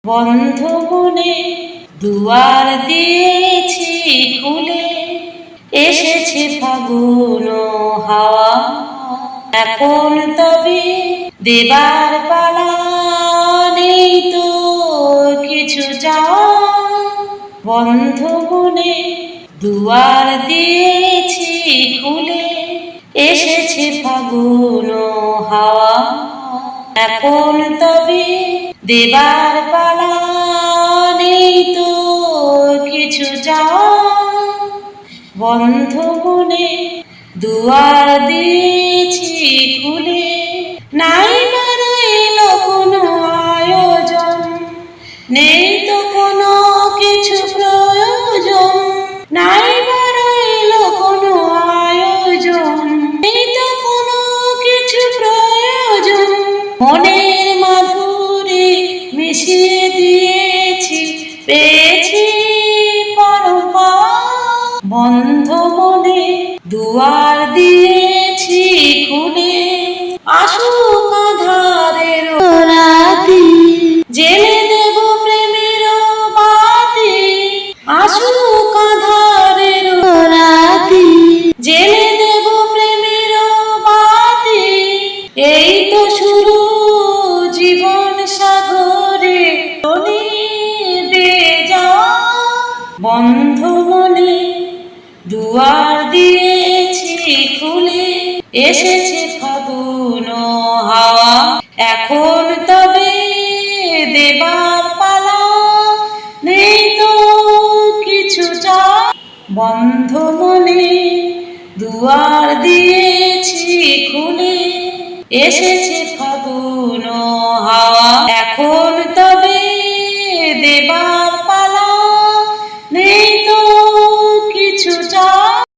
বন্ধ মনে দুয়ার দিয়েছি খুলে, এসেছে ফাগুন হাওয়া। এখন তবে দেবার পালা, নেই তো কিছু চাওয়া। বন্ধ মনে দুয়ার দিয়েছি খুলে, এসেছে ফাগুন হাওয়া। এখন তবে দেবার পালা, নেই তো কিছু চাওয়া। বন্ধ মনে দুয়ার দিয়েছি খুলে, নাই বা রইল কোনো আয়োজন, নেই তো কোনো কিছু প্রয়োজন। নাই বা রইল কোনো আয়োজন, নেই তো কোনো কিছু প্রয়োজন। মনের মাধুরী মিশিয়ে দিয়েছি, পেয়েছি পরম পাওয়া। বন্ধ মনে দুয়ার দিয়েছি খুলে, আসুক আঁধারের রাতি, জেলে দেব প্রেমের বাতি। আসুক আঁধারের রাতি, জেলে দেব প্রেমের বাতি। এই তো শুরু জীবন সাগরে তলিয়ে যাওয়া। বন্ধ মনে দুয়ার দিয়েছি খুলে, এসেছে ফাগুন হাওয়া। এখন তবে দেবার পালা, নেই তো কিছু চাওয়া। বন্ধ মনে দুয়ার দিয়েছি খুলে, এসেছে ফাগুন হাওয়া। এখন তবে দেবার